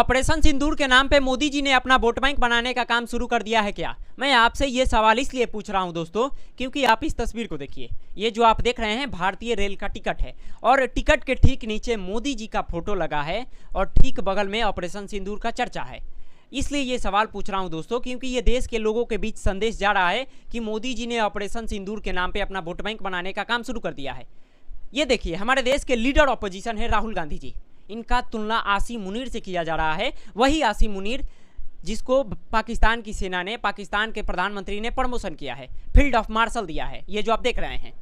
Operation सिंदूर के नाम पे मोदी जी ने अपना वोट बैंक बनाने का काम शुरू कर दिया है क्या? मैं आपसे ये सवाल इसलिए पूछ रहा हूं दोस्तों, क्योंकि आप इस तस्वीर को देखिए। ये जो आप देख रहे हैं भारतीय रेल का टिकट है और टिकट के ठीक नीचे मोदी जी का फोटो लगा है और ठीक बगल में ऑपरेशन सिंदूर का चर्चा है। इसलिए ये सवाल पूछ रहा हूं दोस्तों, क्योंकि ये देश के लोगों के बीच संदेश जा रहा है कि मोदी जी ने ऑपरेशन सिंदूर के नाम पे अपना वोट बैंक बनाने का काम शुरू कर दिया है। ये देखिए, हमारे देश के लीडर ऑपोजिशन है राहुल गांधी जी। इनका तुलना आसिम मुनीर से किया जा रहा है। वही आसिम मुनीर जिसको पाकिस्तान की सेना ने, पाकिस्तान के प्रधानमंत्री ने प्रमोशन किया है, फील्ड ऑफ मार्शल दिया है, ये जो आप देख रहे हैं।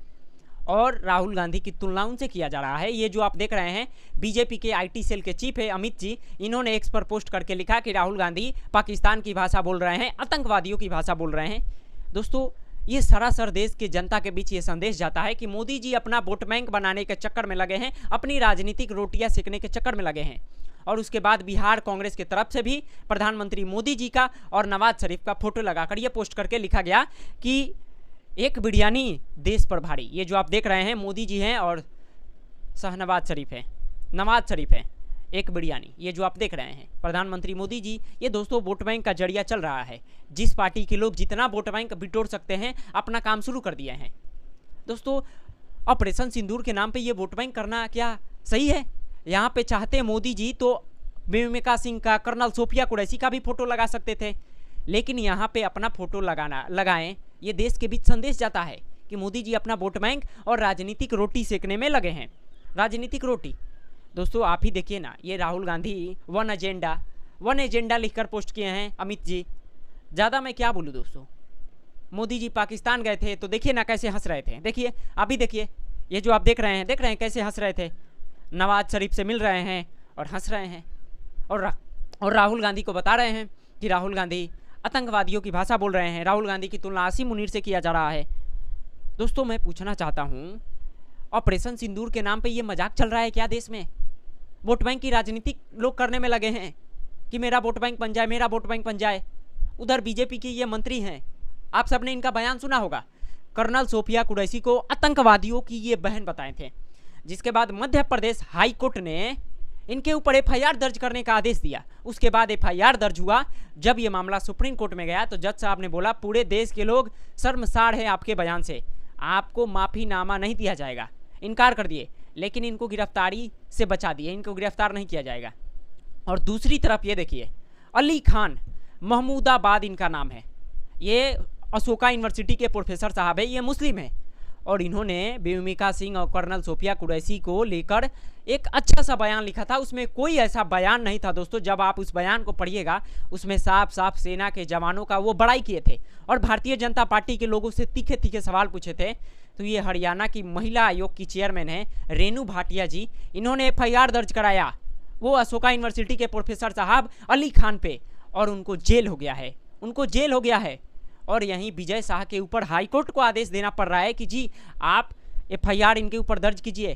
और राहुल गांधी की तुलना उनसे किया जा रहा है। ये जो आप देख रहे हैं बीजेपी के आईटी सेल के चीफ है अमित जी, इन्होंने एक्स पर पोस्ट करके लिखा कि राहुल गांधी पाकिस्तान की भाषा बोल रहे हैं, आतंकवादियों की भाषा बोल रहे हैं। दोस्तों, ये सरासर देश के जनता के बीच ये संदेश जाता है कि मोदी जी अपना वोट बैंक बनाने के चक्कर में लगे हैं, अपनी राजनीतिक रोटियां सेकने के चक्कर में लगे हैं। और उसके बाद बिहार कांग्रेस की तरफ से भी प्रधानमंत्री मोदी जी का और नवाज शरीफ का फोटो लगाकर ये पोस्ट करके लिखा गया कि एक बिरयानी देश पर भारी। ये जो आप देख रहे हैं मोदी जी हैं और नवाज शरीफ है, एक बिरयानी। ये जो आप देख रहे हैं प्रधानमंत्री मोदी जी, ये दोस्तों वोट बैंक का जरिया चल रहा है। जिस पार्टी के लोग जितना वोट बैंक बिटोर सकते हैं अपना काम शुरू कर दिए हैं। दोस्तों, ऑपरेशन सिंदूर के नाम पे ये वोट बैंक करना क्या सही है? यहाँ पे चाहते मोदी जी तो बेमिका सिंह का, कर्नल सोफिया कुरैशी का भी फोटो लगा सकते थे, लेकिन यहाँ पे अपना फोटो लगाएं। ये देश के बीच संदेश जाता है कि मोदी जी अपना वोट बैंक और राजनीतिक रोटी सेकने में लगे हैं। राजनीतिक रोटी दोस्तों आप ही देखिए ना, ये राहुल गांधी वन एजेंडा लिखकर पोस्ट किए हैं अमित जी। ज़्यादा मैं क्या बोलूँ दोस्तों। मोदी जी पाकिस्तान गए थे तो देखिए ना कैसे हंस रहे थे। देखिए, अभी देखिए, ये जो आप देख रहे हैं कैसे हंस रहे थे। नवाज शरीफ से मिल रहे हैं और हंस रहे हैं और राहुल गांधी को बता रहे हैं कि राहुल गांधी आतंकवादियों की भाषा बोल रहे हैं। राहुल गांधी की तुलना आसिम मुनीर से किया जा रहा है। दोस्तों, मैं पूछना चाहता हूँ, ऑपरेशन सिंदूर के नाम पे ये मजाक चल रहा है क्या देश में? वोट बैंक की राजनीति लोग करने में लगे हैं कि मेरा वोट बैंक बन जाए, मेरा वोट बैंक बन जाए। उधर बीजेपी की ये मंत्री हैं, आप सबने इनका बयान सुना होगा, कर्नल सोफिया कुरैशी को आतंकवादियों की ये बहन बताए थे। जिसके बाद मध्य प्रदेश हाई कोर्ट ने इनके ऊपर एफआईआर दर्ज करने का आदेश दिया। उसके बाद एफआईआर दर्ज हुआ। जब ये मामला सुप्रीम कोर्ट में गया तो जज साहब ने बोला पूरे देश के लोग शर्मसार हैं आपके बयान से, आपको माफ़ीनामा नहीं दिया जाएगा। इनकार कर दिए, लेकिन इनको गिरफ्तारी से बचा दिए, इनको गिरफ्तार नहीं किया जाएगा। और दूसरी तरफ ये देखिए, अली खान महमूदाबाद इनका नाम है, ये अशोका यूनिवर्सिटी के प्रोफेसर साहब है, ये मुस्लिम है और इन्होंने बेमिका सिंह और कर्नल सोफिया कुरैशी को लेकर एक अच्छा सा बयान लिखा था। उसमें कोई ऐसा बयान नहीं था दोस्तों, जब आप उस बयान को पढ़िएगा उसमें साफ साफ सेना के जवानों का वो बड़ाई किए थे और भारतीय जनता पार्टी के लोगों से तीखे तीखे सवाल पूछे थे। तो ये हरियाणा की महिला आयोग की चेयरमैन है रेणु भाटिया जी, इन्होंने एफआईआर दर्ज कराया वो अशोका यूनिवर्सिटी के प्रोफेसर साहब अली खान पे, और उनको जेल हो गया है। और यहीं विजय शाह के ऊपर हाईकोर्ट को आदेश देना पड़ रहा है कि जी आप एफआईआर इनके ऊपर दर्ज कीजिए।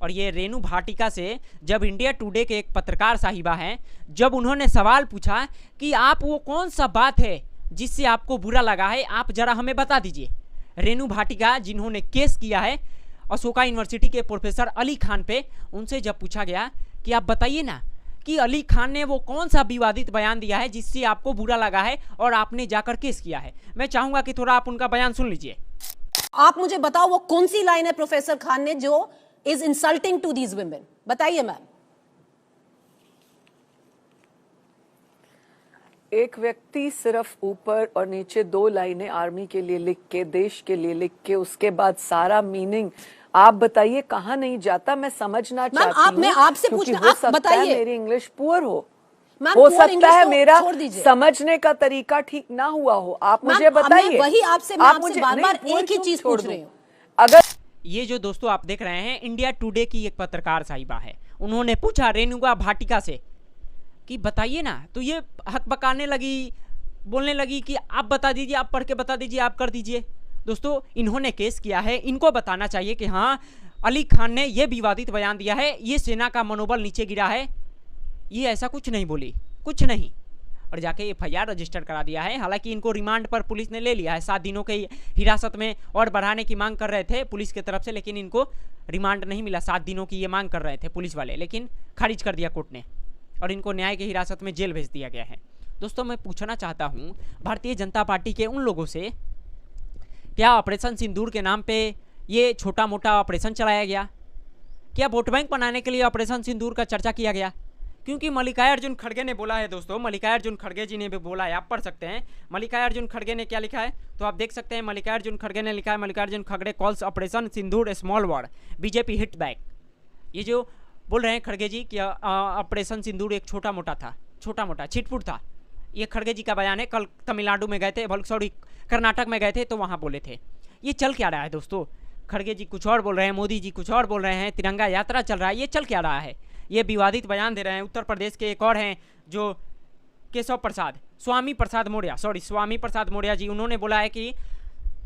और ये रेणु भाटिका से जब इंडिया टुडे के एक पत्रकार साहिबा हैं, जब उन्होंने सवाल पूछा कि आप वो कौन सा बात है जिससे आपको बुरा लगा है, आप जरा हमें बता दीजिए। रेणु भाटिका जिन्होंने केस किया है अशोका यूनिवर्सिटी के प्रोफेसर अली खान पे, उनसे जब पूछा गया कि आप बताइए ना कि अली खान ने वो कौन सा विवादित बयान दिया है जिससे आपको बुरा लगा है और आपने जाकर केस किया है। मैं चाहूंगा कि थोड़ा आप उनका बयान सुन लीजिए। आप मुझे बताओ वो कौन सी लाइन है प्रोफेसर खान ने जो is insulting to these women, बताइए मैम। एक व्यक्ति सिर्फ ऊपर और नीचे 2 लाइनें आर्मी के लिए लिख के, देश के लिए लिख के, उसके बाद सारा मीनिंग आप बताइए कहाँ नहीं जाता। मैं समझना चाहती हूँ, मैं आपसे पूछना, आप बताइए। मेरी इंग्लिश पुअर हो सकता है मेरा समझने का तरीका ठीक ना हुआ हो, आप मुझे बताइए। वही आपसे मैं आपसे बार-बार एक ही चीज पूछ रही हूँ। अगर ये जो दोस्तों आप देख रहे हैं इंडिया टुडे की एक पत्रकार साहिबा है, उन्होंने पूछा रेणुका भाटिका से कि बताइए ना, तो ये हक बकाने लगी, बोलने लगी कि आप बता दीजिए, आप पढ़ के बता दीजिए, आप कर दीजिए। दोस्तों, इन्होंने केस किया है, इनको बताना चाहिए कि हाँ अली खान ने ये विवादित बयान दिया है, ये सेना का मनोबल नीचे गिरा है, ये ऐसा कुछ नहीं बोली, कुछ नहीं, और जाके एफआईआर रजिस्टर करा दिया है। हालांकि इनको रिमांड पर पुलिस ने ले लिया है, 7 दिनों के हिरासत में और बढ़ाने की मांग कर रहे थे पुलिस की तरफ से, लेकिन इनको रिमांड नहीं मिला। 7 दिनों की ये मांग कर रहे थे पुलिस वाले, लेकिन खारिज कर दिया कोर्ट ने। और इनको न्याय की हिरासत में जेल भेज दिया गया है। दोस्तों मैं पूछना चाहता हूँ भारतीय जनता पार्टी के उन लोगों से, क्या ऑपरेशन सिंदूर के नाम पे ये छोटा मोटा ऑपरेशन चलाया गया? क्या वोट बैंक बनाने के लिए ऑपरेशन सिंदूर का चर्चा किया गया? क्योंकि मल्लिकार्जुन खड़गे ने बोला है दोस्तों, मल्लिकार्जुन खड़गे जी ने भी बोला है, आप पढ़ सकते हैं मल्लिकार्जुन खड़गे ने क्या लिखा है, तो आप देख सकते हैं मल्लिकार्जुन खड़गे ने लिखा है, मल्लिकार्जुन खड़गे calls operation Sindoor small war, BJP hit back. ये जो बोल रहे हैं खड़गे जी कि ऑपरेशन सिंदूर एक छोटा मोटा था, छोटा मोटा छिटपुट था, ये खड़गे जी का बयान है। कल तमिलनाडु में गए थे, सॉरी कर्नाटक में गए थे, तो वहाँ बोले थे। ये चल क्या रहा है दोस्तों? खड़गे जी कुछ और बोल रहे हैं, मोदी जी कुछ और बोल रहे हैं, तिरंगा यात्रा चल रहा है, ये चल क्या रहा है? ये विवादित बयान दे रहे हैं। उत्तर प्रदेश के एक और हैं जो केशव प्रसाद, स्वामी प्रसाद मौर्य जी, उन्होंने बोला है कि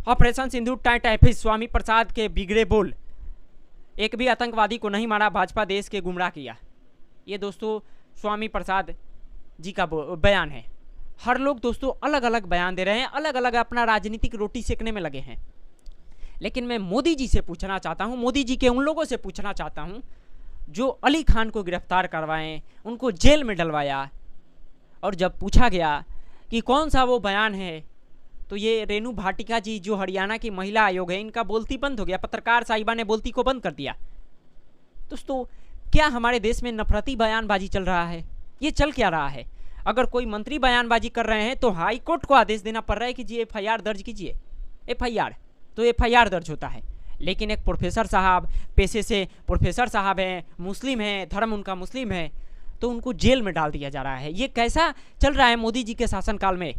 ऑपरेशन सिंदूर टाइफिस, स्वामी प्रसाद के बिगड़े बोल, एक भी आतंकवादी को नहीं मारा, भाजपा देश के गुमराह किया। ये दोस्तों स्वामी प्रसाद जी का बयान है। हर लोग दोस्तों अलग अलग बयान दे रहे हैं, अलग अलग अपना राजनीतिक रोटी सेकने में लगे हैं। लेकिन मैं मोदी जी से पूछना चाहता हूं, मोदी जी के उन लोगों से पूछना चाहता हूं जो अली खान को गिरफ्तार करवाएं, उनको जेल में डलवाया, और जब पूछा गया कि कौन सा वो बयान है, तो ये रेणु भाटिका जी जो हरियाणा की महिला आयोग है, इनका बोलती बंद हो गया, पत्रकार साहिबा ने बोलती को बंद कर दिया। दोस्तों क्या हमारे देश में नफरती बयानबाजी चल रहा है? ये चल क्या रहा है? अगर कोई मंत्री बयानबाजी कर रहे हैं तो हाई कोर्ट को आदेश देना पड़ रहा है कि जी FIR दर्ज कीजिए। FIR तो FIR दर्ज होता है, लेकिन एक प्रोफेसर साहब, पेशे से प्रोफेसर साहब हैं, मुस्लिम हैं, धर्म उनका मुस्लिम है, तो उनको जेल में डाल दिया जा रहा है। ये कैसा चल रहा है मोदी जी के शासनकाल में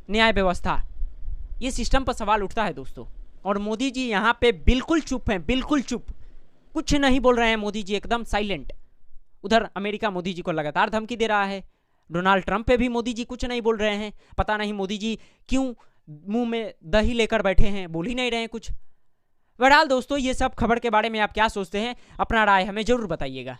न्याय व्यवस्था? ये सिस्टम पर सवाल उठता है दोस्तों। और मोदी जी यहाँ पे बिल्कुल चुप हैं, बिल्कुल चुप, कुछ नहीं बोल रहे हैं मोदी जी, एकदम साइलेंट। उधर अमेरिका मोदी जी को लगातार धमकी दे रहा है, डोनाल्ड ट्रंप पे भी मोदी जी कुछ नहीं बोल रहे हैं। पता नहीं मोदी जी क्यों मुंह में दही लेकर बैठे हैं, बोल ही नहीं रहे हैं कुछ। बहरहाल दोस्तों, ये सब खबर के बारे में आप क्या सोचते हैं? अपना राय हमें जरूर बताइएगा।